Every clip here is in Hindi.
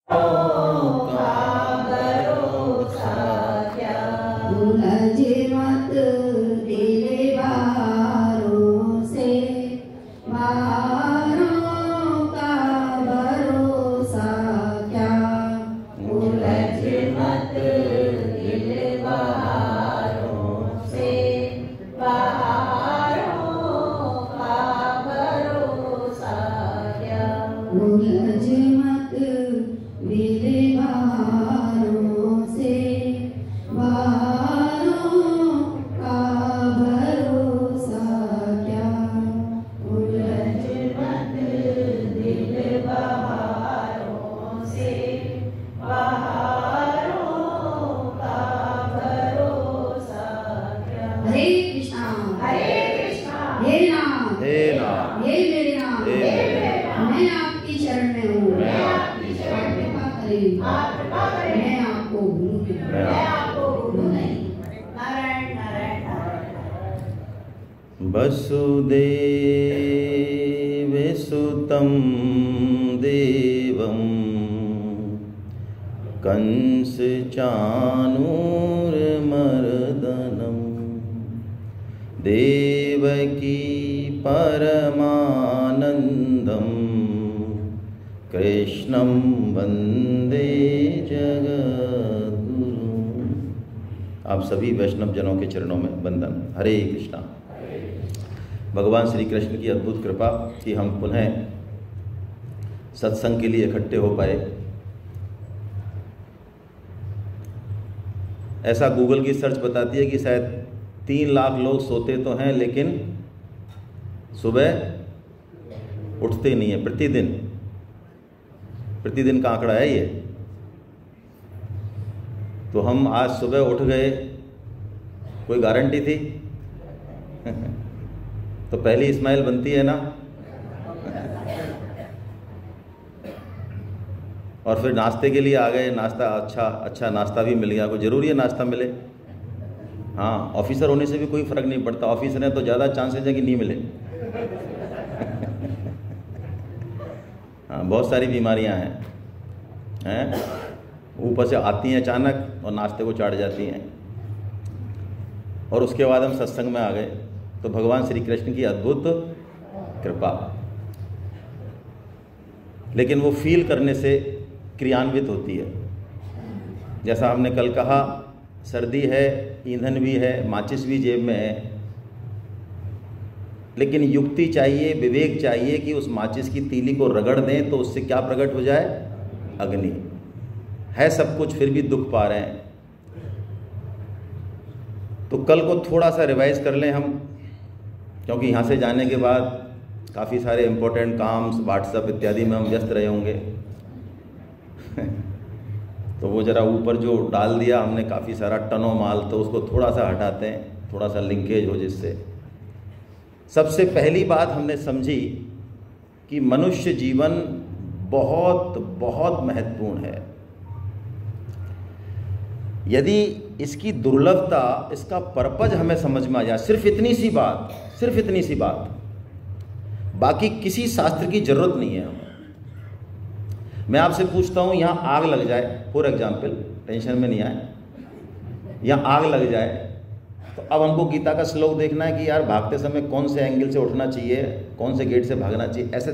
का भरोसा क्या, उलझ मत दिल बारों से, बारों का भरोसा क्या, उलझ मत दिल बारों से, बारों का भरोसा क्या, उलझ मत दिल बारों से, बारों का भरोसा क्या, उलझ मत दिल बारों से, बारों का भरोसा क्या। हरे कृष्णा हे नाम हे मेरे नाम, मैं आपकी शरण में हूँ, आप कृपा करें, मैं आपको भूलूं नहीं। नारायण नारायण नारायण। वसुदेव सुतं देवं कंस चाणूरमर्दनं देवकी परमानंदं कृष्णं वंदे जगद्गुरुं। आप सभी वैष्णव जनों के चरणों में वंदन। हरे कृष्णा। भगवान श्री कृष्ण की अद्भुत कृपा कि हम पुनः सत्संग के लिए इकट्ठे हो पाए। ऐसा गूगल की सर्च बताती है कि शायद 3 लाख लोग सोते तो हैं लेकिन सुबह उठते नहीं है। प्रतिदिन का आंकड़ा है ये। तो हम आज सुबह उठ गए, कोई गारंटी थी? तो पहली स्माइल बनती है ना। और फिर नाश्ते के लिए आ गए, नाश्ता अच्छा नाश्ता भी मिल गया। कोई ज़रूरी है नाश्ता मिले? हाँ, ऑफिसर होने से भी कोई फ़र्क नहीं पड़ता। ऑफिसर है तो ज़्यादा चांसेस है कि नहीं मिले। हाँ, बहुत सारी बीमारियां हैं ऊपर से आती हैं अचानक और नाश्ते को चाट जाती हैं। और उसके बाद हम सत्संग में आ गए। तो भगवान श्री कृष्ण की अद्भुत कृपा, लेकिन वो फील करने से क्रियान्वित होती है। जैसा हमने कल कहा, सर्दी है, ईंधन भी है, माचिस भी जेब में है, लेकिन युक्ति चाहिए, विवेक चाहिए कि उस माचिस की तीली को रगड़ दें तो उससे क्या प्रकट हो जाए? अग्नि। है सब कुछ, फिर भी दुख पा रहे हैं। तो कल को थोड़ा सा रिवाइज कर लें हम, क्योंकि यहाँ से जाने के बाद काफ़ी सारे इम्पोर्टेंट काम व्हाट्सएप इत्यादि में हम व्यस्त रहे होंगे। तो वो ज़रा ऊपर जो डाल दिया हमने काफ़ी सारा टनों माल, तो उसको थोड़ा सा हटाते हैं, थोड़ा सा लिंकेज हो जिससे। सबसे पहली बात हमने समझी कि मनुष्य जीवन बहुत बहुत महत्वपूर्ण है। यदि इसकी दुर्लभता, इसका पर्पज हमें समझ में आ जाए, सिर्फ इतनी सी बात, बाकी किसी शास्त्र की जरूरत नहीं है हमें। मैं आपसे पूछता हूँ, यहाँ आग लग जाए, फॉर एग्जाम्पल, टेंशन में नहीं आए, यहाँ आग लग जाए, तो अब हमको गीता का श्लोक देखना है कि यार भागते समय कौन से एंगल से उठना चाहिए, कौन से गेट से भागना चाहिए। ऐसे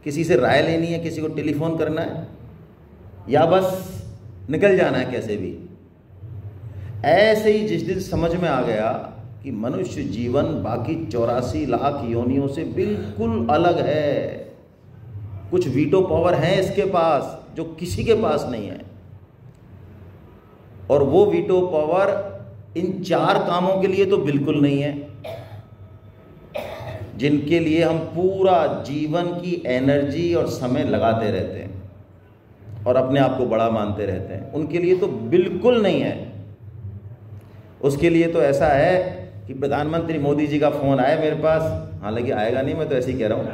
किसी से राय लेनी है, किसी को टेलीफोन करना है, या बस निकल जाना है कैसे भी। ऐसे ही जिस दिन समझ में आ गया कि मनुष्य जीवन बाकी 84 लाख योनियों से बिल्कुल अलग है, कुछ वीटो पावर है इसके पास जो किसी के पास नहीं है, और वो वीटो पावर इन 4 कामों के लिए तो बिल्कुल नहीं है जिनके लिए हम पूरा जीवन की एनर्जी और समय लगाते रहते हैं और अपने आप को बड़ा मानते रहते हैं, उनके लिए तो बिल्कुल नहीं है। उसके लिए तो ऐसा है कि प्रधानमंत्री मोदी जी का फ़ोन आया मेरे पास, हालांकि आएगा नहीं, मैं तो ऐसे ही कह रहा हूँ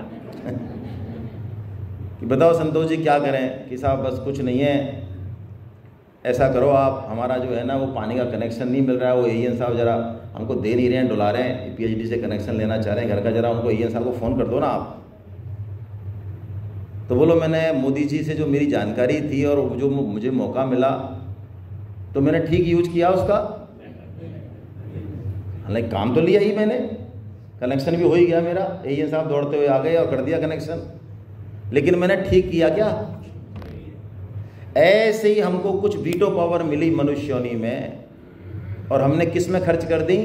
कि बताओ संतोष जी क्या करें? कि साहब बस कुछ नहीं है, ऐसा करो आप, हमारा जो है ना वो पानी का कनेक्शन नहीं मिल रहा है, वो एएन साहब ज़रा हमको दे नहीं रहे हैं, डुला रहे हैं, पीएचडी से कनेक्शन लेना चाह रहे हैं घर का, ज़रा उनको एएन साहब को फ़ोन कर दो ना आप। तो बोलो मैंने मोदी जी से जो मेरी जानकारी थी और जो मुझे मौका मिला तो मैंने ठीक यूज किया उसका, हालांकि काम तो लिया ही मैंने, कनेक्शन भी हो ही गया मेरा, यही साहब दौड़ते हुए आ गए और कर दिया कनेक्शन, लेकिन मैंने ठीक किया क्या? ऐसे ही हमको कुछ वीटो पावर मिली मनुष्य योनि में और हमने किस में खर्च कर दी?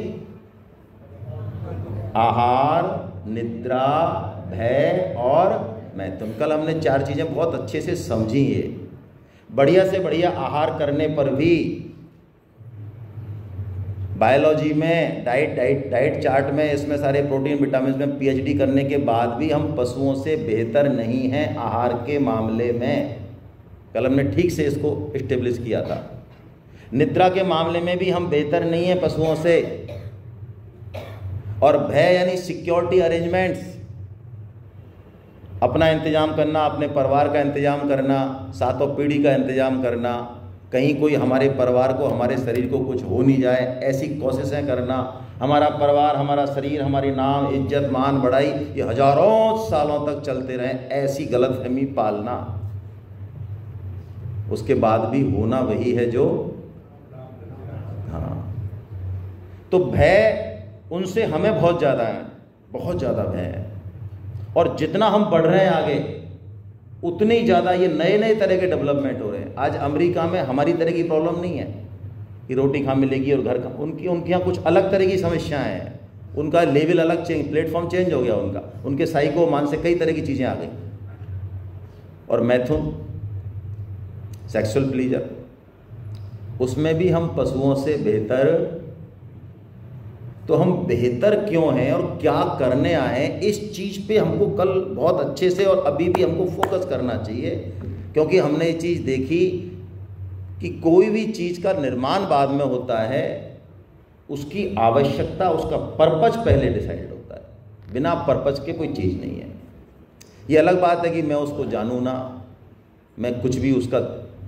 आहार, निद्रा, भय और मैथुन। कल हमने 4 चीजें बहुत अच्छे से समझी है। बढ़िया से बढ़िया आहार करने पर भी बायोलॉजी में डाइट चार्ट में इसमें सारे प्रोटीन विटामिन में पीएचडी करने के बाद भी हम पशुओं से बेहतर नहीं हैं आहार के मामले में। कल हमने ठीक से इसको इस्टेब्लिश किया था। निद्रा के मामले में भी हम बेहतर नहीं हैं पशुओं से। और भय यानी सिक्योरिटी अरेंजमेंट्स, अपना इंतजाम करना, अपने परिवार का इंतजाम करना, सातों पीढ़ी का इंतजाम करना, कहीं कोई हमारे परिवार को, हमारे शरीर को कुछ हो नहीं जाए ऐसी कोशिशें करना। हमारा परिवार, हमारा शरीर, हमारी नाम, इज्जत, मान, बढ़ाई ये हजारों सालों तक चलते रहें ऐसी गलतफहमी पालना। उसके बाद भी होना वही है जो, हाँ। तो भय उनसे हमें बहुत ज़्यादा है, बहुत ज़्यादा भय है। और जितना हम बढ़ रहे हैं आगे उतनी ज़्यादा ये नए नए तरह के डेवलपमेंट हो रहे हैं। आज अमेरिका में हमारी तरह की प्रॉब्लम नहीं है कि रोटी कहाँ मिलेगी और घर का, उनके यहाँ कुछ अलग तरह की समस्याएं हैं। उनका लेवल अलग चेंज, प्लेटफॉर्म चेंज हो गया उनका, उनके साइको मानसिक कई तरह की चीज़ें आ गई। और मैथुन, सेक्सुअल प्लीजर, उसमें भी हम पशुओं से बेहतर। तो हम बेहतर क्यों हैं और क्या करने आए, इस चीज़ पे हमको कल बहुत अच्छे से और अभी भी हमको फोकस करना चाहिए। क्योंकि हमने ये चीज़ देखी कि कोई भी चीज़ का निर्माण बाद में होता है, उसकी आवश्यकता, उसका पर्पज पहले डिसाइड होता है। बिना पर्पज के कोई चीज़ नहीं है। ये अलग बात है कि मैं उसको जानूँ ना, मैं कुछ भी उसका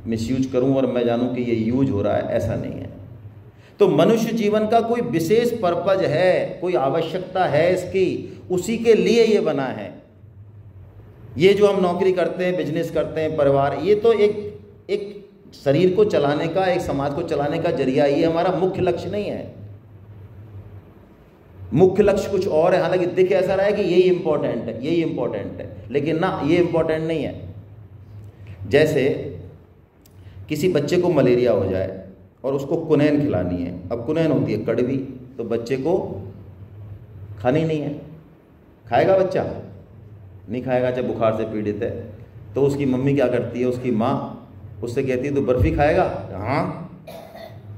मिसयूज करूँ और मैं जानूँ कि ये यूज हो रहा है, ऐसा नहीं है। तो मनुष्य जीवन का कोई विशेष पर्पज है, कोई आवश्यकता है इसकी, उसी के लिए ये बना है। ये जो हम नौकरी करते हैं, बिजनेस करते हैं, परिवार, ये तो एक शरीर को चलाने का, एक समाज को चलाने का जरिया, ये हमारा मुख्य लक्ष्य नहीं है। मुख्य लक्ष्य कुछ और है। हालांकि दिख ऐसा रहा है कि यही इंपॉर्टेंट है, यही इंपॉर्टेंट है, लेकिन ना, ये इंपॉर्टेंट नहीं है। जैसे किसी बच्चे को मलेरिया हो जाए और उसको कुनैन खिलानी है। अब कुनैन होती है कड़वी, तो बच्चे को खानी नहीं है। खाएगा बच्चा? नहीं खाएगा, जब बुखार से पीड़ित है। तो उसकी मम्मी क्या करती है, उसकी माँ उससे कहती है तो बर्फ़ी खाएगा? हाँ।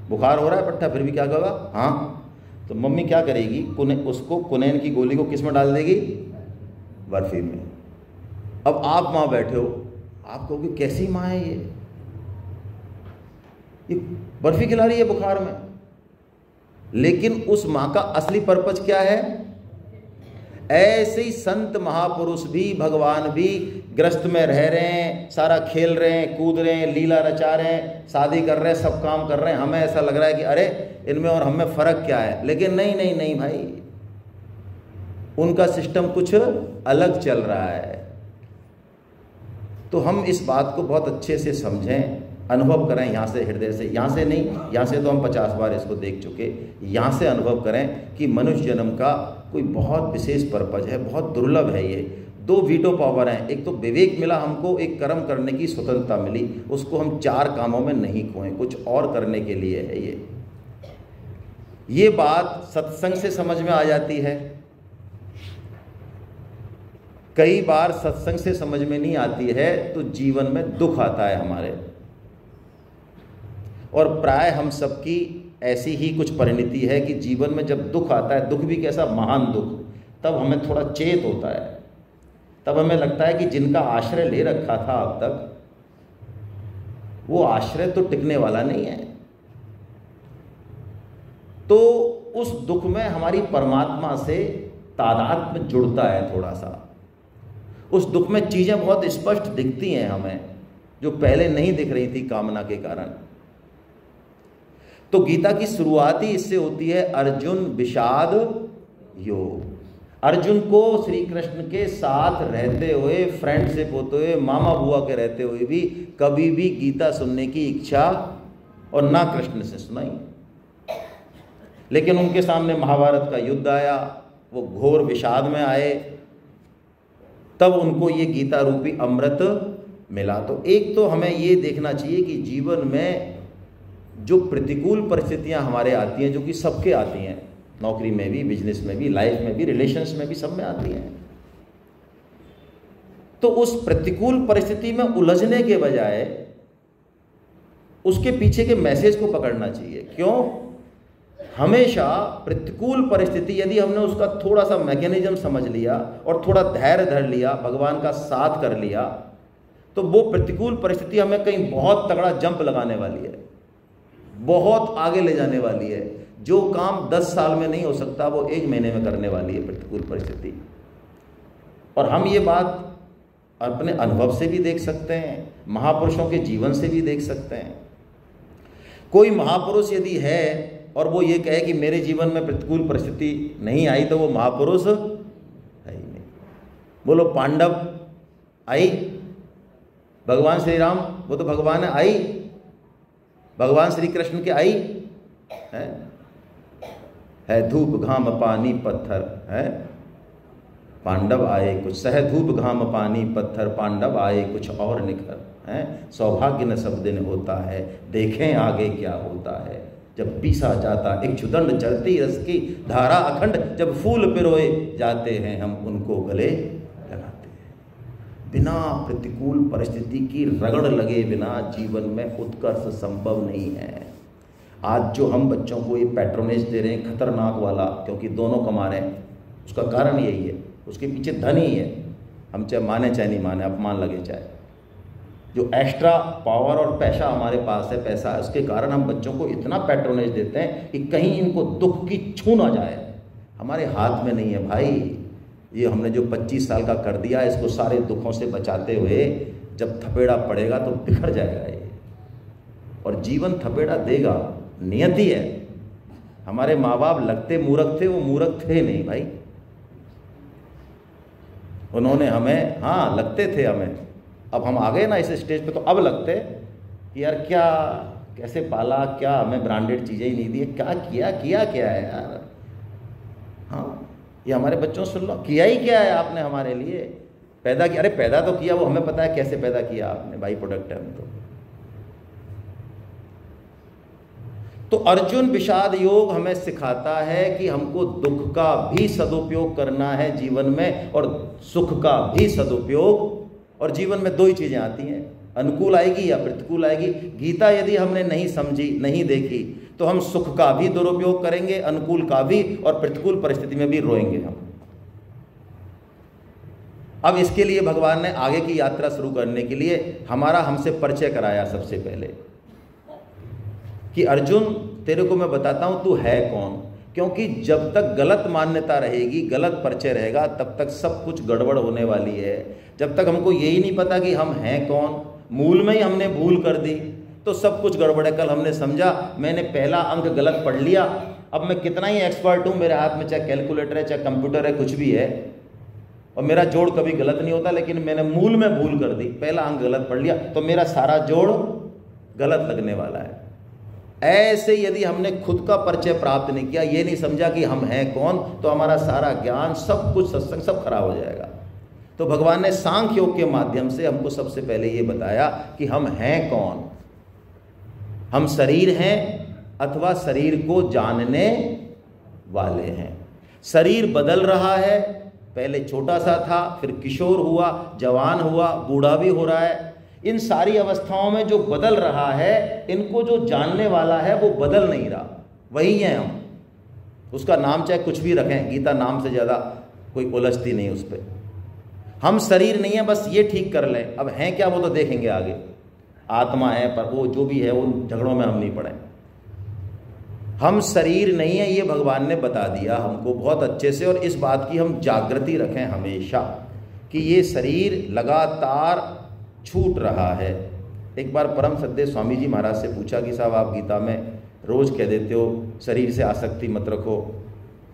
बुखार हो रहा है पट्टा, फिर भी क्या कहोगा? हाँ। तो मम्मी क्या करेगी, उसको कुनैन की गोली को किस में डाल देगी? बर्फ़ी में। अब आप माँ बैठे हो, आप कहोगे कैसी माँ है ये बर्फ़ी खिला रही है बुखार में। लेकिन उस माँ का असली पर्पज क्या है? ऐसे ही संत महापुरुष भी, भगवान भी ग्रस्त में रह रहे हैं, सारा खेल रहे हैं, कूद रहे हैं, लीला रचा रहे हैं, शादी कर रहे हैं, सब काम कर रहे हैं। हमें ऐसा लग रहा है कि अरे इनमें और हमें फ़र्क क्या है, लेकिन नहीं नहीं नहीं भाई, उनका सिस्टम कुछ अलग चल रहा है। तो हम इस बात को बहुत अच्छे से समझें, अनुभव करें यहाँ से, हृदय से। यहाँ से नहीं, यहाँ से तो हम 50 बार इसको देख चुके, यहाँ से अनुभव करें कि मनुष्य जन्म का कोई बहुत विशेष पर्पज है, बहुत दुर्लभ है। ये 2 वीटो पावर हैं। एक तो विवेक मिला हमको, एक कर्म करने की स्वतंत्रता मिली, उसको हम 4 कामों में नहीं खोएं, कुछ और करने के लिए है ये बात सत्संग से समझ में आ जाती है। कई बार सत्संग से समझ में नहीं आती है तो जीवन में दुख आता है हमारे। और प्राय हम सबकी ऐसी ही कुछ परिणति है कि जीवन में जब दुख आता है, दुख भी कैसा, महान दुख, तब हमें थोड़ा चेत होता है। तब हमें लगता है कि जिनका आश्रय ले रखा था अब तक, वो आश्रय तो टिकने वाला नहीं है। तो उस दुख में हमारी परमात्मा से तादात्म्य जुड़ता है थोड़ा सा। उस दुख में चीज़ें बहुत स्पष्ट दिखती हैं हमें, जो पहले नहीं दिख रही थी कामना के कारण। तो गीता की शुरुआत ही इससे होती है, अर्जुन विषाद योग। अर्जुन को श्री कृष्ण के साथ रहते हुए, फ्रेंडशिप होते हुए, मामा बुआ के रहते हुए भी कभी भी गीता सुनने की इच्छा और ना कृष्ण से सुनाई। लेकिन उनके सामने महाभारत का युद्ध आया, वो घोर विषाद में आए, तब उनको ये गीता रूपी अमृत मिला। तो एक तो हमें ये देखना चाहिए कि जीवन में जो प्रतिकूल परिस्थितियां हमारे आती हैं, जो कि सबके आती हैं, नौकरी में भी, बिजनेस में भी, लाइफ में भी, रिलेशंस में भी, सब में आती हैं, तो उस प्रतिकूल परिस्थिति में उलझने के बजाय उसके पीछे के मैसेज को पकड़ना चाहिए। क्यों? हमेशा प्रतिकूल परिस्थिति, यदि हमने उसका थोड़ा सा मैकेनिज्म समझ लिया और थोड़ा धैर्य धर लिया, भगवान का साथ कर लिया, तो वो प्रतिकूल परिस्थिति हमें कहीं बहुत तगड़ा जंप लगाने वाली है, बहुत आगे ले जाने वाली है। जो काम 10 साल में नहीं हो सकता वो 1 महीने में करने वाली है प्रतिकूल परिस्थिति। और हम ये बात अपने अनुभव से भी देख सकते हैं, महापुरुषों के जीवन से भी देख सकते हैं। कोई महापुरुष यदि है और वो ये कहे कि मेरे जीवन में प्रतिकूल परिस्थिति नहीं आई, तो वो महापुरुष है ही नहीं। बोलो पांडव आई, भगवान श्री राम वो तो भगवान है, आई, भगवान श्री कृष्ण के आई है धूप घाम पानी पत्थर है, पांडव आए कुछ सह धूप घाम पानी पत्थर, पांडव आए कुछ और निखर है, सौभाग्य न सब दिन होता है, देखें आगे क्या होता है, जब पीसा जाता इक्षुदंड चलती रस की धारा अखंड, जब फूल पिरोए जाते हैं हम उनको गले लगाते हैं। बिना प्रतिकूल परिस्थिति की रगड़ लगे बिना जीवन में उत्कर्ष संभव नहीं है। आज जो हम बच्चों को ये पैट्रोनेज दे रहे हैं खतरनाक वाला, क्योंकि दोनों कमा रहे हैं, उसका कारण यही है, उसके पीछे धन ही है। हम चाहे माने चाहे नहीं माने, अपमान लगे चाहे, जो एक्स्ट्रा पावर और पैसा हमारे पास है, पैसा है, उसके कारण हम बच्चों को इतना पैट्रोनेज देते हैं कि कहीं इनको दुख की छू ना जाए। हमारे हाथ में नहीं है भाई। ये हमने जो 25 साल का कर दिया, इसको सारे दुखों से बचाते हुए जब थपेड़ा पड़ेगा तो बिखर जाएगा ये, और जीवन थपेड़ा देगा, नियति है। हमारे माँ बाप लगते मूर्ख थे, वो मूर्ख थे नहीं भाई, उन्होंने हमें, हाँ लगते थे हमें, अब हम आ गए ना इस स्टेज पे, तो अब लगते कि यार क्या कैसे पाला, क्या हमें ब्रांडेड चीज़ें ही नहीं दी, क्या किया क्या है यार। हाँ ये हमारे बच्चों से सुन लो, किया ही क्या है आपने हमारे लिए, पैदा किया, अरे पैदा तो किया, वो हमें पता है कैसे पैदा किया आपने, बाई प्रोडक्ट है हम तो अर्जुन विषाद योग हमें सिखाता है कि हमको दुख का भी सदुपयोग करना है जीवन में, और सुख का भी सदुपयोग। और जीवन में 2 ही चीज़ें आती हैं, अनुकूल आएगी या प्रतिकूल आएगी। गीता यदि हमने नहीं समझी, नहीं देखी, तो हम सुख का भी दुरुपयोग करेंगे, अनुकूल का भी, और प्रतिकूल परिस्थिति में भी रोएंगे हम। अब इसके लिए भगवान ने आगे की यात्रा शुरू करने के लिए हमारा हमसे परिचय कराया सबसे पहले, कि अर्जुन तेरे को मैं बताता हूं तू है कौन। क्योंकि जब तक गलत मान्यता रहेगी, गलत परिचय रहेगा, तब तक सब कुछ गड़बड़ होने वाली है। जब तक हमको यही नहीं पता कि हम हैं कौन, मूल में ही हमने भूल कर दी, तो सब कुछ गड़बड़ है। कल हमने समझा, मैंने पहला अंक गलत पढ़ लिया, अब मैं कितना ही एक्सपर्ट हूँ, मेरे हाथ में चाहे कैलकुलेटर है, चाहे कंप्यूटर है, कुछ भी है, और मेरा जोड़ कभी गलत नहीं होता, लेकिन मैंने मूल में भूल कर दी, पहला अंक गलत पढ़ लिया, तो मेरा सारा जोड़ गलत लगने वाला है। ऐसे यदि हमने खुद का परिचय प्राप्त नहीं किया, ये नहीं समझा कि हम हैं कौन, तो हमारा सारा ज्ञान, सब कुछ, सत्संग सब खराब हो जाएगा। तो भगवान ने सांख्य योग के माध्यम से हमको सबसे पहले ये बताया कि हम हैं कौन। हम शरीर हैं अथवा शरीर को जानने वाले हैं। शरीर बदल रहा है, पहले छोटा सा था, फिर किशोर हुआ, जवान हुआ, बूढ़ा भी हो रहा है। इन सारी अवस्थाओं में जो बदल रहा है, इनको जो जानने वाला है वो बदल नहीं रहा, वही हैं हम। उसका नाम चाहे कुछ भी रखें, गीता नाम से ज़्यादा कोई उलझती नहीं उस पर। हम शरीर नहीं है, बस ये ठीक कर लें। अब हैं क्या वो तो देखेंगे आगे, आत्मा है, पर वो जो भी है वो झगड़ों में हम नहीं पड़े। हम शरीर नहीं है, ये भगवान ने बता दिया हमको बहुत अच्छे से। और इस बात की हम जागृति रखें हमेशा कि ये शरीर लगातार छूट रहा है। एक बार परम सद्य स्वामी जी महाराज से पूछा कि साहब आप गीता में रोज़ कह देते हो शरीर से आसक्ति मत रखो,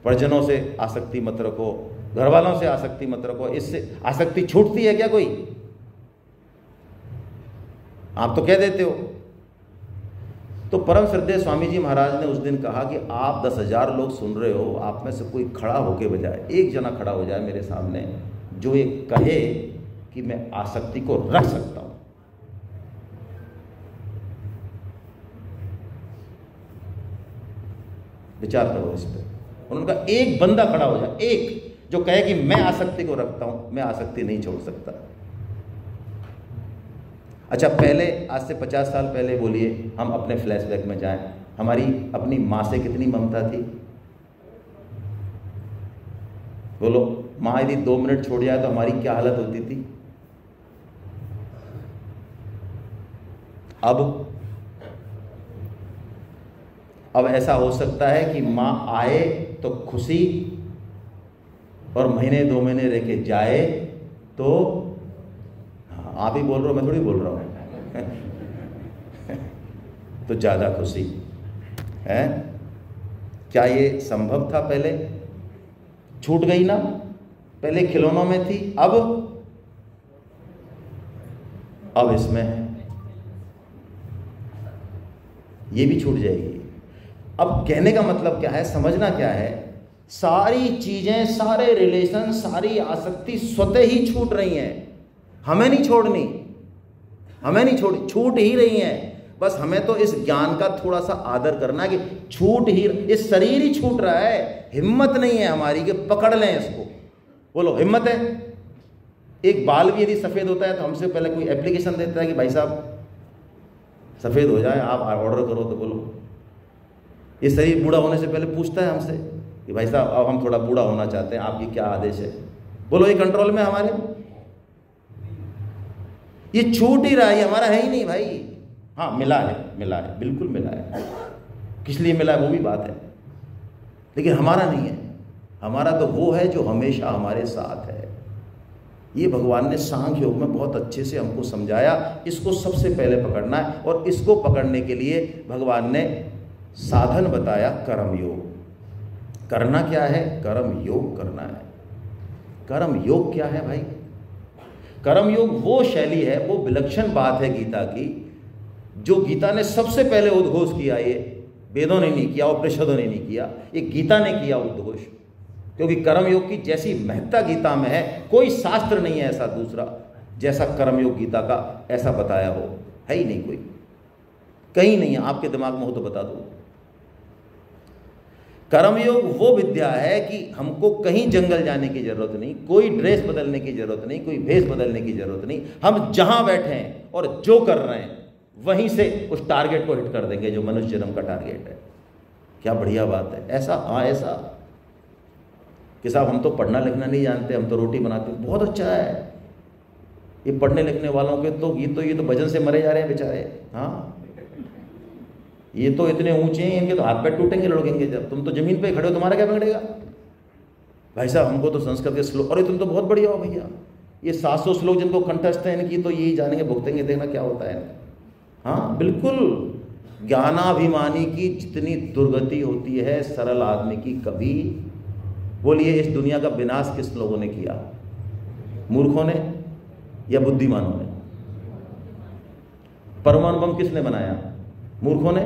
परिजनों से आसक्ति मत रखो, घर वालों से आसक्ति मत रखो। इससे आसक्ति छूटती है क्या कोई? आप तो कह देते हो। तो परम श्रद्धेय स्वामी जी महाराज ने उस दिन कहा कि आप 10,000 लोग सुन रहे हो, आप में से कोई खड़ा होके बजाय, एक जना खड़ा हो जाए मेरे सामने जो ये कहे कि मैं आसक्ति को रख सकता हूं। विचार करो इस पे। उन्होंने कहा एक बंदा खड़ा हो जाए, एक जो कहे कि मैं आसक्ति को रखता हूं, मैं आसक्ति नहीं छोड़ सकता। अच्छा, पहले आज से 50 साल पहले बोलिए, हम अपने फ्लैशबैक में जाएं, हमारी अपनी माँ से कितनी ममता थी? बोलो, माँ यदि 2 मिनट छोड़ जाए तो हमारी क्या हालत होती थी? अब ऐसा हो सकता है कि माँ आए तो खुशी और महीने 2 महीने रह के जाए तो, आप ही बोल रहे हो, मैं थोड़ी बोल रहा हूँ तो ज़्यादा खुशी है। क्या ये संभव था पहले? छूट गई ना, पहले खिलौनों में थी, अब इसमें है, ये भी छूट जाएगी। अब कहने का मतलब क्या है, समझना क्या है, सारी चीजें, सारे रिलेशन, सारी आसक्ति स्वतः ही छूट रही हैं, हमें नहीं छोड़नी, हमें नहीं छोड़, छूट ही रही हैं। बस हमें तो इस ज्ञान का थोड़ा सा आदर करना कि छूट ही, इस शरीर ही छूट रहा है, हिम्मत नहीं है हमारी कि पकड़ लें इसको। बोलो, हिम्मत है? एक बाल भी यदि सफेद होता है तो हमसे पहले कोई एप्लीकेशन देता है कि भाई साहब सफेद हो जाए, आप ऑर्डर करो, तो बोलो ये शरीर बूढ़ा होने से पहले पूछता है हमसे कि भाई साहब अब हम थोड़ा बूढ़ा होना चाहते हैं, आपकी क्या आदेश है? बोलो, ये कंट्रोल में हमारे? ये छूट ही रहा है, हमारा है ही नहीं भाई। हाँ, मिला है, बिल्कुल मिला है, किस लिए मिला है वो भी बात है, लेकिन हमारा नहीं है। हमारा तो वो है जो हमेशा हमारे साथ है। ये भगवान ने सांख्य योग में बहुत अच्छे से हमको समझाया, इसको सबसे पहले पकड़ना है, और इसको पकड़ने के लिए भगवान ने साधन बताया, कर्म योग। करना क्या है? कर्म योग करना है। कर्म योग क्या है भाई? कर्म योग वो शैली है, वो विलक्षण बात है गीता की, जो गीता ने सबसे पहले उद्घोष किया। ये वेदों ने नहीं किया, उपनिषदों ने नहीं किया, ये गीता ने किया उद्घोष। क्योंकि कर्म योग की जैसी महत्ता गीता में है, कोई शास्त्र नहीं है ऐसा दूसरा जैसा कर्म योग गीता का ऐसा बताया हो, है ही नहीं कोई, कहीं नहीं है। आपके दिमाग में हो तो बता दो। कर्मयोग वो विद्या है कि हमको कहीं जंगल जाने की जरूरत नहीं, कोई ड्रेस बदलने की जरूरत नहीं, कोई भेष बदलने की जरूरत नहीं। हम जहां बैठे हैं और जो कर रहे हैं वहीं से उस टारगेट को हिट कर देंगे जो मनुष्य जन्म का टारगेट है। क्या बढ़िया बात है। ऐसा, हाँ ऐसा कि साहब हम तो पढ़ना लिखना नहीं जानते, हम तो रोटी बनाते हैं। बहुत अच्छा है। ये पढ़ने लिखने वालों के तो ये तो भजन से मरे जा रहे हैं बेचारे। हाँ, ये तो इतने ऊंचे हैं, इनके तो हाथ पैर टूटेंगे, लड़केंगे जब। तुम तो जमीन पे खड़े हो, तुम्हारा क्या बिगड़ेगा भाई साहब? हमको तो संस्कृत के श्लोक, अरे तुम तो बहुत बढ़िया हो भैया, ये 700 श्लोक जिनको कंठस्थ है इनकी तो यही जानेंगे, भुगतेंगे, देखना क्या होता है इनका। हाँ बिल्कुल, ज्ञानाभिमानी की जितनी दुर्गति होती है सरल आदमी की कभी। बोलिए, इस दुनिया का विनाश किस लोगों ने किया? मूर्खों ने या बुद्धिमानों ने? परमाणु बम किसने बनाया? मूर्खों ने।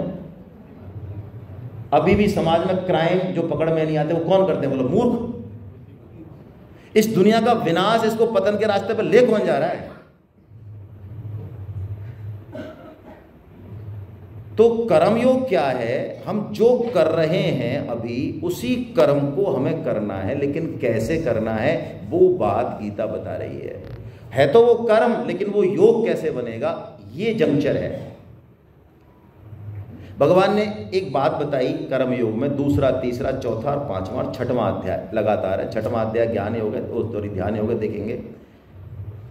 अभी भी समाज में क्राइम जो पकड़ में नहीं आते वो कौन करते हैं? बोलो, मूर्ख। इस दुनिया का विनाश, इसको पतन के रास्ते पर ले कौन जा रहा है? तो कर्मयोग क्या है? हम जो कर रहे हैं अभी उसी कर्म को हमें करना है, लेकिन कैसे करना है वो बात गीता बता रही है तो वो कर्म, लेकिन वो योग कैसे बनेगा, ये जंक्चर है। भगवान ने एक बात बताई कर्म योग में, दूसरा, तीसरा, चौथा और पांचवा और छठवां अध्याय लगातार है। छठवां अध्याय ज्ञान योग है, तो ध्यान योग है, देखेंगे।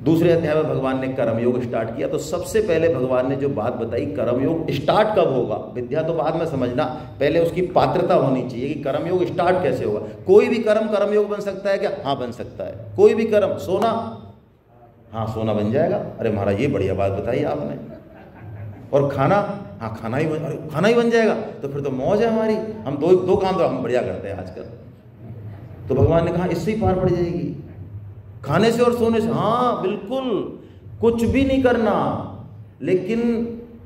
दूसरे अध्याय में भगवान ने कर्म योग स्टार्ट किया। तो सबसे पहले भगवान ने जो बात बताई, कर्म योग स्टार्ट कब होगा, विद्या तो बाद में समझना, पहले उसकी पात्रता होनी चाहिए कि कर्म योग स्टार्ट कैसे होगा। कोई भी कर्म योग बन सकता है क्या? हाँ बन सकता है। कोई भी कर्म, सोना, हाँ सोना बन जाएगा। अरे महाराज ये बढ़िया बात बताई आपने। और खाना, हाँ खाना ही बन जाएगा। तो फिर तो मौज है हमारी। हम दो काम तो हम बढ़िया करते हैं आजकल। तो भगवान ने कहा इससे ही पार पड़ जाएगी, खाने से और सोने से। हाँ बिल्कुल, कुछ भी नहीं करना। लेकिन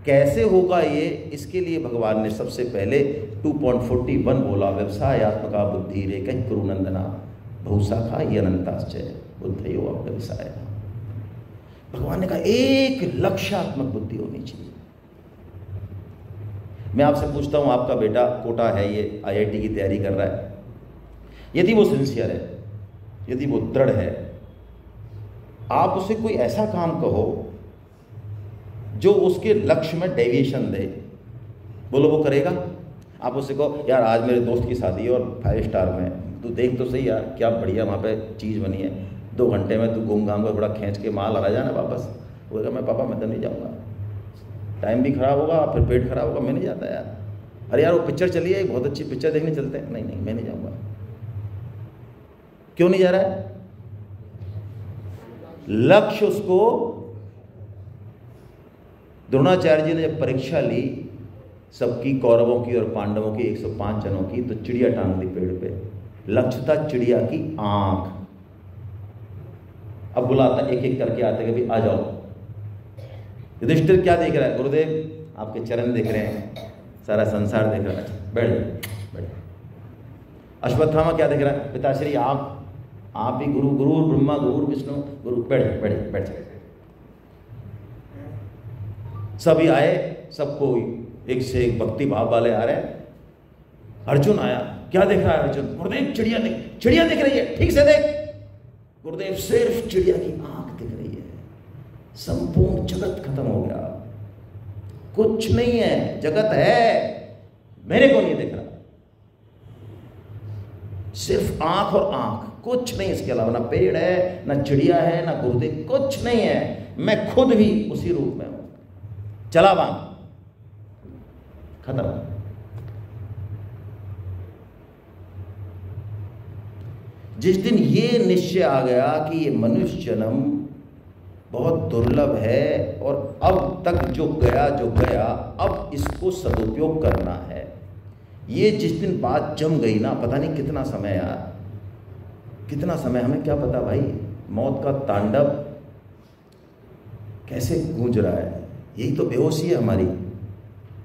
कैसे होगा ये, इसके लिए भगवान ने सबसे पहले 2.41 बोला, व्यवसायत्मका बुद्धि रे कहीं कुरुनंदना बहुशाखा ये अनंताश्चय बुद्धयो व्यवसाय। भगवान ने कहा एक लक्ष्यात्मक बुद्धि होनी चाहिए। मैं आपसे पूछता हूं, आपका बेटा कोटा है, ये IIT की तैयारी कर रहा है, यदि वो सिंसियर है, यदि वो दृढ़ है, आप उसे कोई ऐसा काम कहो जो उसके लक्ष्य में डेविएशन दे, बोलो वो करेगा? आप उससे कहो यार आज मेरे दोस्त की शादी है और 5 स्टार में, तू देख तो सही यार क्या बढ़िया वहाँ पे चीज़ बनी है, 2 घंटे में तू घूम घाम कर थोड़ा खींच के माल आ जाना वापस। वो कहेगा मैं पापा मैं तो नहीं जाऊँगा, टाइम भी खराब होगा, फिर पेट खराब होगा, मैं नहीं जाता यार। अरे यार वो पिक्चर चली है, बहुत अच्छी पिक्चर देखने चलते हैं, नहीं नहीं मैं नहीं जाऊँगा। क्यों नहीं जा रहा है? लक्ष्य उसको, द्रोणाचार्य जी ने जब परीक्षा ली सबकी, कौरवों की और पांडवों की, 105 जनों की, तो चिड़िया टांग दी पेड़ पे, लक्ष्य था चिड़िया की आंख। अब बुलाता एक एक करके आते कि भाई आ जाओ। युधिष्ठिर क्या देख रहा है? गुरुदेव आपके चरण देख रहे हैं, सारा संसार देख रहा है। अच्छा बैठ जाओ। अश्वत्थामा क्या देख रहा है? पिताश्री आप ही गुरु, गुरु ब्रह्मा गुरु विष्णु गुरु, बैठ जाओ। सभी आए, सबको एक से एक भक्ति भाव वाले आ रहे हैं। अर्जुन आया, क्या देख रहा है अर्जुन? गुरुदेव चिड़िया देख रही है, ठीक से देख। गुरुदेव सिर्फ चिड़िया की आंख दिख रही है, संपूर्ण जगत खत्म हो गया, कुछ नहीं है, जगत है मेरे को नहीं दिख रहा, सिर्फ आंख और आंख, कुछ नहीं इसके अलावा, ना पेड़ है ना चिड़िया है ना गुरुदेव, कुछ नहीं है, मैं खुद भी उसी रूप में हूं, चला बांग, खत्म। जिस दिन ये निश्चय आ गया कि ये मनुष्य जन्म बहुत दुर्लभ है और अब तक जो गया अब इसको सदुपयोग करना है, ये जिस दिन बात जम गई ना, पता नहीं कितना समय यार, कितना समय, हमें क्या पता भाई, मौत का तांडव कैसे गूंज रहा है। यही तो बेहोशी है हमारी।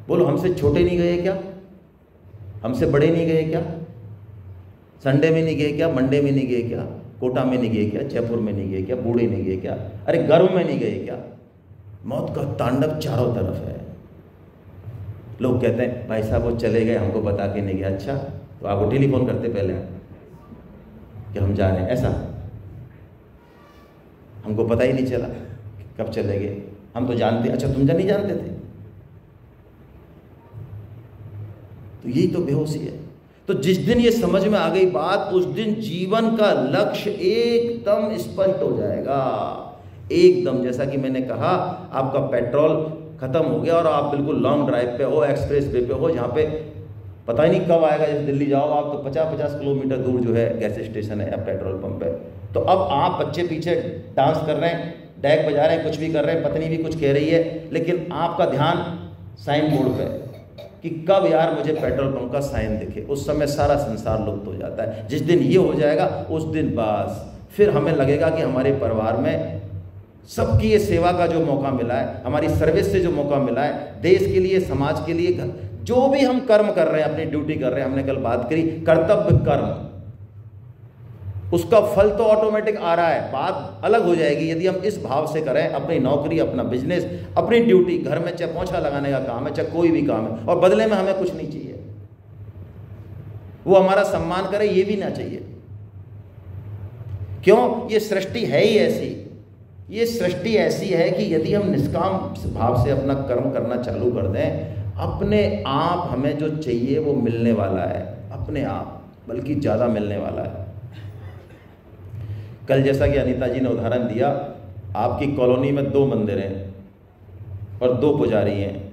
बोलो हमसे छोटे नहीं गए क्या? हमसे बड़े नहीं गए क्या? संडे में नहीं गए क्या? मंडे में नहीं गए क्या? कोटा में नहीं गए क्या? जयपुर में नहीं गए क्या? बूढ़े नहीं गए क्या? अरे गर्व में नहीं गए क्या? मौत का तांडव चारों तरफ है। लोग कहते हैं भाई साहब वो चले गए, हमको बता के नहीं गया। अच्छा तो आपको टेलीफोन करते पहले कि हम जा रहे हैं, ऐसा हमको पता ही नहीं चला कब चले गए, हम तो जानते। अच्छा तुम नहीं जानते थे? तो यही तो बेहोशी है। तो जिस दिन ये समझ में आ गई बात, उस दिन जीवन का लक्ष्य एकदम स्पष्ट हो जाएगा, एकदम। जैसा कि मैंने कहा, आपका पेट्रोल खत्म हो गया और आप बिल्कुल लॉन्ग ड्राइव पे हो, एक्सप्रेस वे पे हो, जहाँ पे पता ही नहीं कब आएगा। जैसे दिल्ली जाओ आप तो 50-50 किलोमीटर दूर जो है गैस स्टेशन है या पेट्रोल पंप है। तो अब आप बच्चे पीछे डांस कर रहे हैं, डैक बजा रहे हैं, कुछ भी कर रहे हैं, पत्नी भी कुछ कह रही है, लेकिन आपका ध्यान साइन बोर्ड पे कि कब यार मुझे पेट्रोल पंप का साइन दिखे। उस समय सारा संसार लुप्त हो जाता है। जिस दिन ये हो जाएगा उस दिन बस फिर हमें लगेगा कि हमारे परिवार में सबकी ये सेवा का जो मौका मिला है, हमारी सर्विस से जो मौका मिला है, देश के लिए, समाज के लिए, जो भी हम कर्म कर रहे हैं, अपनी ड्यूटी कर रहे हैं, हमने कल बात करी कर्तव्य कर्म, उसका फल तो ऑटोमेटिक आ रहा है। बात अलग हो जाएगी यदि हम इस भाव से करें, अपनी नौकरी, अपना बिजनेस, अपनी ड्यूटी, घर में चाहे पोंछा लगाने का काम है, चाहे कोई भी काम है, और बदले में हमें कुछ नहीं चाहिए, वो हमारा सम्मान करे, ये भी ना चाहिए। क्यों? ये सृष्टि है ही ऐसी, ये सृष्टि ऐसी है कि यदि हम निष्काम भाव से अपना कर्म करना चालू कर दें, अपने आप हमें जो चाहिए वो मिलने वाला है, अपने आप, बल्कि ज़्यादा मिलने वाला है। कल जैसा कि अनीता जी ने उदाहरण दिया, आपकी कॉलोनी में 2 मंदिर हैं और 2 पुजारी हैं।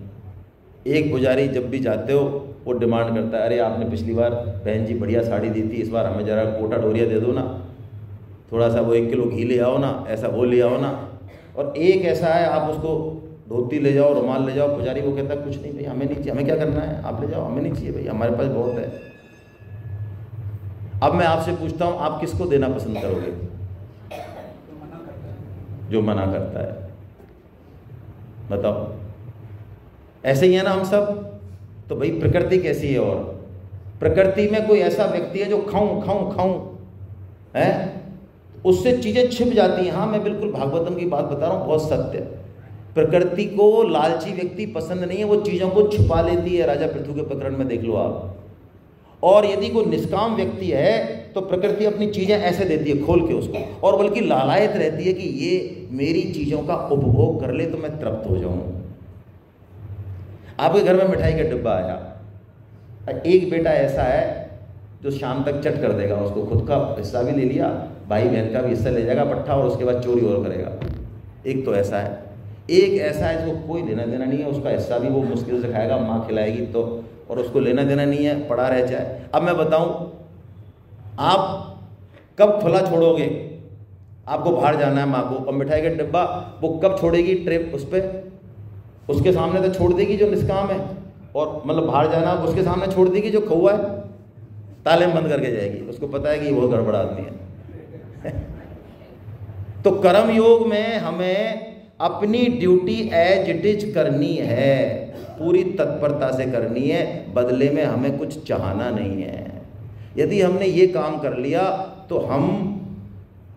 एक पुजारी जब भी जाते हो वो डिमांड करता है, अरे आपने पिछली बार बहन जी बढ़िया साड़ी दी थी, इस बार हमें ज़रा कोटा डोरिया दे दो ना, थोड़ा सा वो 1 किलो घी ले आओ ना, ऐसा वो ले आओ ना। और एक ऐसा है, आप उसको धोती ले जाओ, रुमाल ले जाओ, पुजारी वो कहता है कुछ नहीं भाई, हमें नहीं चाहिए, हमें क्या करना है, आप ले जाओ, हमें नहीं चाहिए भाई, हमारे पास बहुत है। अब मैं आपसे पूछता हूं, आप किसको देना पसंद करोगे? जो मना करता है। बताओ, ऐसे ही है ना हम सब? तो भाई प्रकृति कैसी है? और प्रकृति में कोई ऐसा व्यक्ति है जो खाऊं खाऊं खाऊं है, उससे चीजें छिप जाती हैं। हाँ, मैं बिल्कुल भागवतम की बात बता रहा हूं, बहुत सत्य। प्रकृति को लालची व्यक्ति पसंद नहीं है, वो चीजों को छुपा लेती है। राजा पृथु के प्रकरण में देख लो आप। और यदि कोई निष्काम व्यक्ति है तो प्रकृति अपनी चीजें ऐसे देती है खोल के उसको, और बल्कि लालायत रहती है कि ये मेरी चीजों का उपभोग कर ले तो मैं तृप्त हो जाऊं। आपके घर में मिठाई का डिब्बा आया, एक बेटा ऐसा है जो शाम तक चट कर देगा, उसको खुद का हिस्सा भी ले लिया, भाई बहन का भी हिस्सा ले जाएगा पट्ठा, और उसके बाद चोरी और करेगा। एक तो ऐसा है। एक ऐसा है जिसको कोई लेना देना नहीं है, उसका हिस्सा भी वो मुश्किल से खाएगा, माँ खिलाएगी तो, और उसको लेना देना नहीं है, पड़ा रह जाए। अब मैं बताऊं, आप कब खुला छोड़ोगे? आपको बाहर जाना है माँ को, और मिठाई का डिब्बा वो कब छोड़ेगी ट्रिप उस पर? उसके सामने तो छोड़ देगी जो निष्काम है, और मतलब बाहर जाना उसके सामने छोड़ देगी जो कौवा है, ताले में बंद करके जाएगी। उसको पता है कि ये बहुत गड़बड़ आदमी है। तो कर्म योग में हमें अपनी ड्यूटी एज इट इज करनी है, पूरी तत्परता से करनी है, बदले में हमें कुछ चाहना नहीं है। यदि हमने ये काम कर लिया तो हम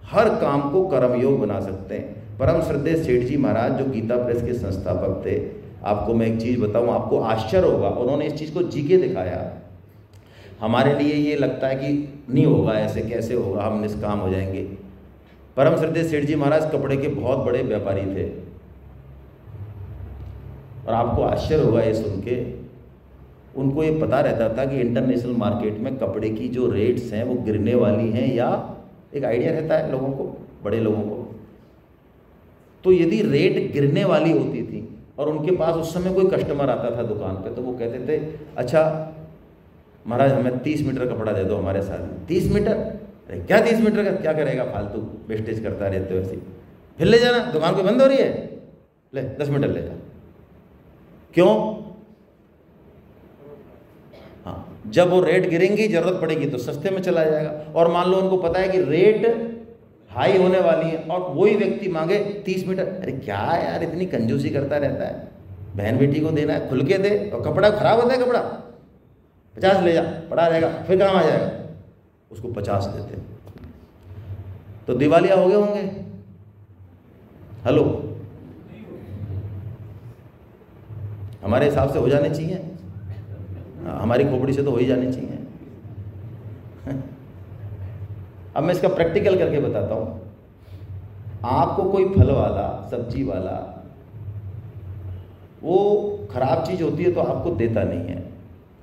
हर काम को कर्मयोग बना सकते हैं। परम श्रद्धेय सेठ जी महाराज जो गीता प्रेस के संस्थापक थे, आपको मैं एक चीज़ बताऊं, आपको आश्चर्य होगा, उन्होंने इस चीज़ को जी के दिखाया। हमारे लिए ये लगता है कि नहीं होगा, ऐसे कैसे होगा, हम निष्काम हो जाएंगे। परम श्रद्धेय सेठ जी महाराज कपड़े के बहुत बड़े व्यापारी थे, और आपको आश्चर्य होगा ये सुन के, उनको ये पता रहता था कि इंटरनेशनल मार्केट में कपड़े की जो रेट्स हैं वो गिरने वाली हैं, या एक आइडिया रहता है लोगों को, बड़े लोगों को। तो यदि रेट गिरने वाली होती थी और उनके पास उस समय कोई कस्टमर आता था दुकान पे, तो वो कहते थे, अच्छा महाराज हमें 30 मीटर कपड़ा दे दो हमारे साथ में। 30 मीटर? अरे क्या 30 मीटर का क्या करेगा, फालतू वेस्टेज करता रहते हो ऐसे, फिर ले जाना, दुकान कोई बंद हो रही है, ले 10 मीटर ले जा। क्यों? हाँ, जब वो रेट गिरेंगी, जरूरत पड़ेगी तो सस्ते में चला जाएगा। और मान लो उनको पता है कि रेट हाई होने वाली है, और वही व्यक्ति मांगे 30 मीटर, अरे क्या यार इतनी कंजूसी करता रहता है, बहन बेटी को देना है, खुल के दे, और कपड़ा खराब होता है, कपड़ा 50 ले जा, पड़ा रहेगा, फिर काम आ जाएगा, उसको 50 देते। तो दिवालिया हो गए होंगे? हेलो, हमारे हिसाब से हो जाने चाहिए, हमारी खोपड़ी से तो हो ही जाने चाहिए। अब मैं इसका प्रैक्टिकल करके बताता हूँ। आपको कोई फल वाला, सब्जी वाला, वो खराब चीज़ होती है तो आपको देता नहीं है,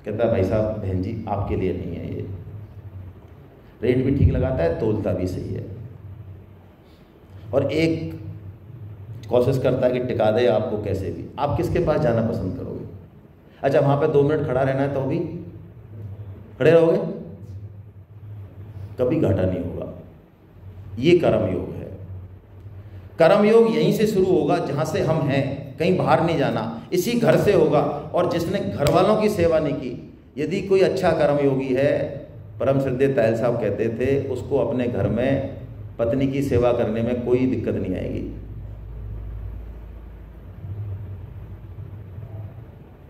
कहता है भाई साहब बहन जी आपके लिए नहीं है ये, रेट भी ठीक लगाता है, तोलता भी सही है, और एक कोशिश करता है कि टिका दे आपको कैसे भी। आप किसके पास जाना पसंद करोगे? अच्छा, वहाँ पे 2 मिनट खड़ा रहना है तो भी खड़े रहोगे? कभी घाटा नहीं होगा। ये कर्म योग है। कर्म योग यहीं से शुरू होगा जहाँ से हम हैं, कहीं बाहर नहीं जाना, इसी घर से होगा। और जिसने घर वालों की सेवा नहीं की, यदि कोई अच्छा कर्म योगी है, परम श्रद्धेय तायल साहब कहते थे, उसको अपने घर में पत्नी की सेवा करने में कोई दिक्कत नहीं आएगी,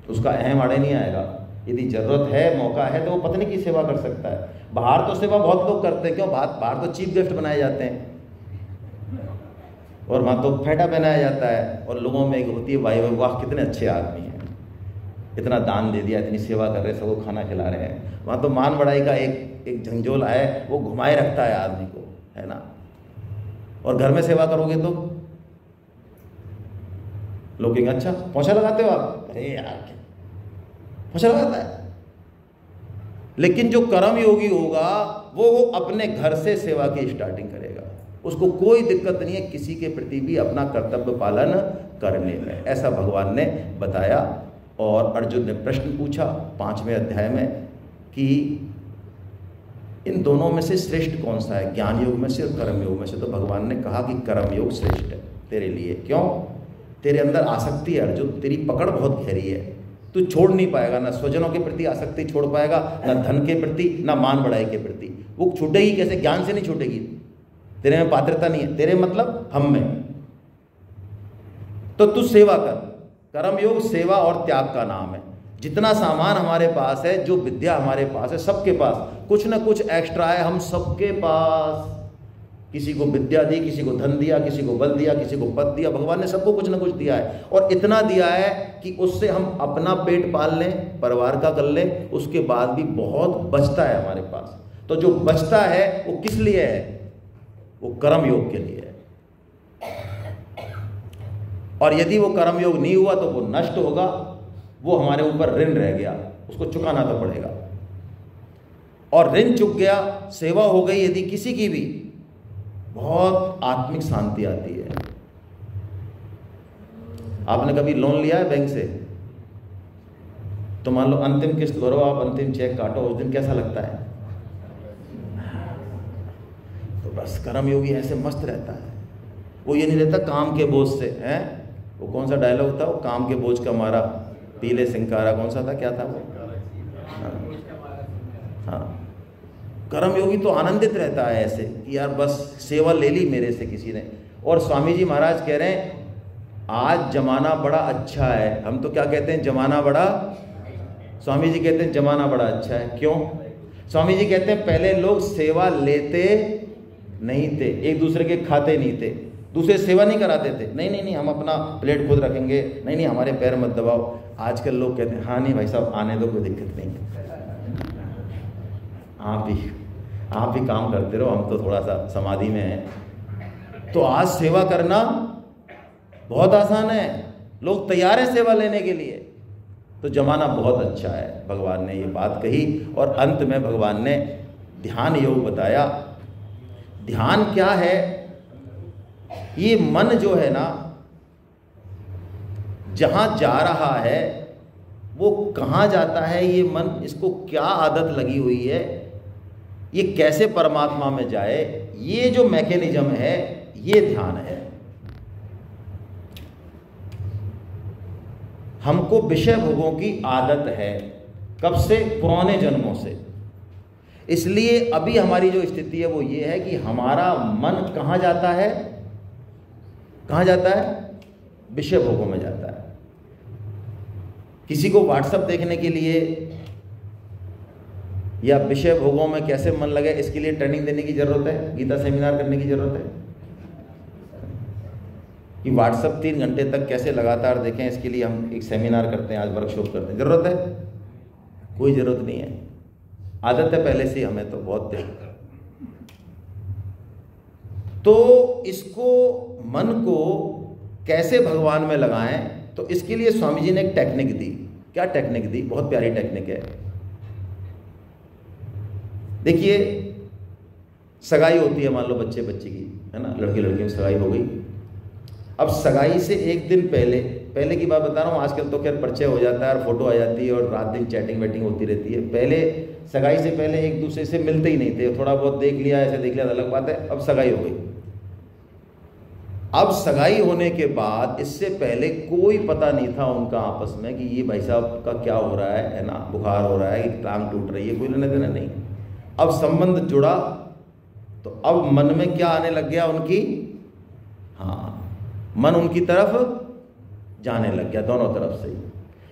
उसका अहम आड़े नहीं आएगा। यदि जरूरत है, मौका है, तो वो पत्नी की सेवा कर सकता है। बाहर तो सेवा बहुत लोग करते हैं, क्यों? बाहर तो चीफ गेस्ट बनाए जाते हैं, और वहाँ तो फेंटा पहनाया जाता है, और लोगों में एक होती है वाह वाह कितने अच्छे आदमी हैं, इतना दान दे दिया, इतनी सेवा कर रहे हैं, सबको खाना खिला रहे हैं। वहाँ तो मान बढ़ाई का एक झंझोला है, वो घुमाए रखता है आदमी को, है ना। और घर में सेवा करोगे तो लोग कहेंगे अच्छा पोछा लगाते हो आप, अरे यार पोछा लगाता है। लेकिन जो कर्म योगी होगा वो अपने घर से सेवा की स्टार्टिंग करेगा, उसको कोई दिक्कत नहीं है किसी के प्रति भी अपना कर्तव्य पालन करने में, ऐसा भगवान ने बताया। और अर्जुन ने प्रश्न पूछा 5वें अध्याय में कि इन दोनों में से श्रेष्ठ कौन सा है, ज्ञान योग में से और कर्म योग में से? तो भगवान ने कहा कि कर्म योग श्रेष्ठ है तेरे लिए। क्यों? तेरे अंदर आसक्ति है अर्जुन, तेरी पकड़ बहुत गहरी है, तू छोड़ नहीं पाएगा, ना स्वजनों के प्रति आसक्ति छोड़ पाएगा, ना धन के प्रति, ना मान बढ़ाई के प्रति। वो छूटेगी कैसे? ज्ञान से नहीं छूटेगी। तेरे में पात्रता नहीं है, तेरे मतलब हम में। तो तू सेवा कर। कर्मयोग सेवा और त्याग का नाम है। जितना सामान हमारे पास है, जो विद्या हमारे पास है, सबके पास कुछ ना कुछ एक्स्ट्रा है। हम सबके पास, किसी को विद्या दी, किसी को धन दिया, किसी को बल दिया, किसी को पद दिया। भगवान ने सबको कुछ ना कुछ दिया है, और इतना दिया है कि उससे हम अपना पेट पाल लें, परिवार का कर लें, उसके बाद भी बहुत बचता है हमारे पास। तो जो बचता है वो किस लिए है? वो कर्म योग के लिए है। और यदि वो कर्म योग नहीं हुआ तो वो नष्ट होगा, वो हमारे ऊपर ऋण रह गया, उसको चुकाना तो पड़ेगा। और ऋण चुक गया, सेवा हो गई यदि किसी की भी, बहुत आत्मिक शांति आती है। आपने कभी लोन लिया है बैंक से? तो मान लो अंतिम किस्त भरो आप, अंतिम चेक काटो, उस दिन कैसा लगता है? तो बस कर्मयोगी ऐसे मस्त रहता है। वो ये नहीं रहता काम के बोझ से, हैं? वो कौन सा डायलॉग था वो, काम के बोझ का मारा पीले सिंकारा, कौन सा था, क्या था वो? हाँ, कर्मयोगी तो आनंदित रहता है ऐसे कि यार बस सेवा ले ली मेरे से किसी ने। और स्वामी जी महाराज कह रहे हैं आज जमाना बड़ा अच्छा है। हम तो क्या कहते हैं, जमाना बड़ा, स्वामी जी कहते हैं जमाना बड़ा अच्छा है। क्यों? स्वामी जी कहते हैं पहले लोग सेवा लेते नहीं थे, एक दूसरे के खाते नहीं थे, दूसरे सेवा नहीं कराते थे। नहीं नहीं नहीं, हम अपना प्लेट खुद रखेंगे, नहीं नहीं हमारे पैर मत दबाओ। आजकल लोग कहते हैं हाँ नहीं भाई साहब आने दो, कोई दिक्कत नहीं है, आप भी काम करते रहो, हम तो थोड़ा सा समाधि में हैं। तो आज सेवा करना बहुत आसान है, लोग तैयार हैं सेवा लेने के लिए। तो जमाना बहुत अच्छा है, भगवान ने ये बात कही। और अंत में भगवान ने ध्यान योग बताया। ध्यान क्या है? ये मन जो है ना, जहां जा रहा है वो कहाँ जाता है, ये मन, इसको क्या आदत लगी हुई है, ये कैसे परमात्मा में जाए, ये जो मैकेनिज्म है ये ध्यान है। हमको विषय भोगों की आदत है, कब से? पुराने जन्मों से। इसलिए अभी हमारी जो स्थिति है वो ये है कि हमारा मन कहाँ जाता है? कहाँ जाता है? विषय भोगों में जाता है। किसी को व्हाट्सएप देखने के लिए या विषय भोगों में कैसे मन लगे, इसके लिए ट्रेनिंग देने की जरूरत है, गीता सेमिनार करने की जरूरत है कि व्हाट्सएप 3 घंटे तक कैसे लगातार देखें, इसके लिए हम एक सेमिनार करते हैं, आज वर्कशॉप करते हैं। जरूरत है? कोई जरूरत नहीं है, आदत है पहले से हमें तो बहुत तेज। तो इसको, मन को कैसे भगवान में लगाएं, तो इसके लिए स्वामी जी ने एक टेक्निक दी। क्या टेक्निक दी? बहुत प्यारी टेक्निक है। देखिए, सगाई होती है, मान लो बच्चे बच्चे की, है ना, लड़के लड़की की सगाई हो गई। अब सगाई से एक दिन पहले की बात बता रहा हूँ, आजकल तो खैर परिचय हो जाता है और फोटो आ जाती है और रात दिन चैटिंग वेटिंग होती रहती है। पहले सगाई से पहले एक दूसरे से मिलते ही नहीं थे, थोड़ा बहुत देख लिया, ऐसे देख लिया, अलग बात है। अब सगाई हो गई। अब सगाई होने के बाद इससे पहले कोई पता नहीं था उनका आपस में कि ये भाई साहब का क्या हो रहा है ना, बुखार हो रहा है, टांग टूट रही है, कोई लेने देना नहीं। अब संबंध जुड़ा तो अब मन में क्या आने लग गया उनकी, हाँ, मन उनकी तरफ जाने लग गया, दोनों तरफ से।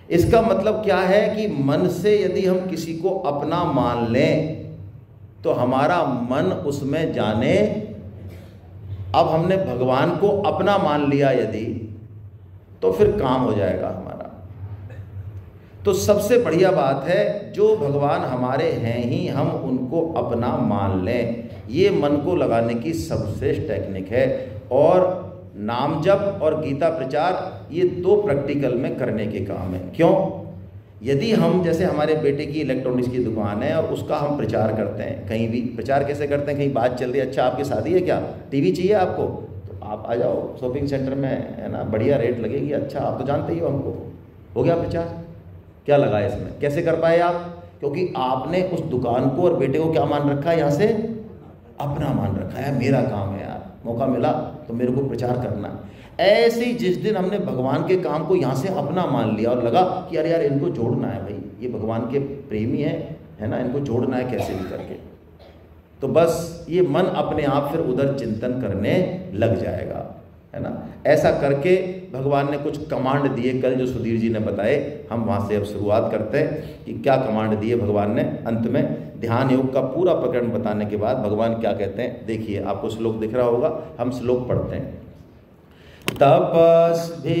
इसका मतलब क्या है कि मन से यदि हम किसी को अपना मान लें तो हमारा मन उसमें जाने। अब हमने भगवान को अपना मान लिया यदि, तो फिर काम हो जाएगा हमारा। तो सबसे बढ़िया बात है, जो भगवान हमारे हैं ही हम उनको अपना मान लें। ये मन को लगाने की सबसे टेक्निक है। और नाम जप और गीता प्रचार, ये 2 प्रैक्टिकल में करने के काम है। क्यों? यदि हम, जैसे हमारे बेटे की इलेक्ट्रॉनिक्स की दुकान है और उसका हम प्रचार करते हैं, कहीं भी प्रचार कैसे करते हैं, कहीं बात चल रही है, अच्छा आपकी शादी है क्या, टीवी चाहिए आपको, तो आप आ जाओ शॉपिंग सेंटर में, है ना, बढ़िया रेट लगेगी, अच्छा आप तो जानते ही हो हमको, हो गया प्रचार। क्या लगा है इसमें? कैसे कर पाए आप? क्योंकि आपने उस दुकान को और बेटे को क्या मान रखा है, यहाँ से अपना मान रखा है, मेरा काम है यार, मौका मिला तो मेरे को प्रचार करना। ऐसे ही जिस दिन हमने भगवान के काम को यहाँ से अपना मान लिया और लगा कि अरे यार इनको जोड़ना है भाई, ये भगवान के प्रेमी है ना, इनको जोड़ना है कैसे भी करके, तो बस ये मन अपने आप फिर उधर चिंतन करने लग जाएगा, है ना। ऐसा करके भगवान ने कुछ कमांड दिए कल जो सुधीर जी ने बताए, हम वहाँ से अब शुरुआत करते हैं कि क्या कमांड दिए भगवान ने। अंत में ध्यान योग का पूरा प्रकरण बताने के बाद भगवान क्या कहते हैं देखिए, आपको श्लोक दिख रहा होगा, हम श्लोक पढ़ते हैं। तपस्वी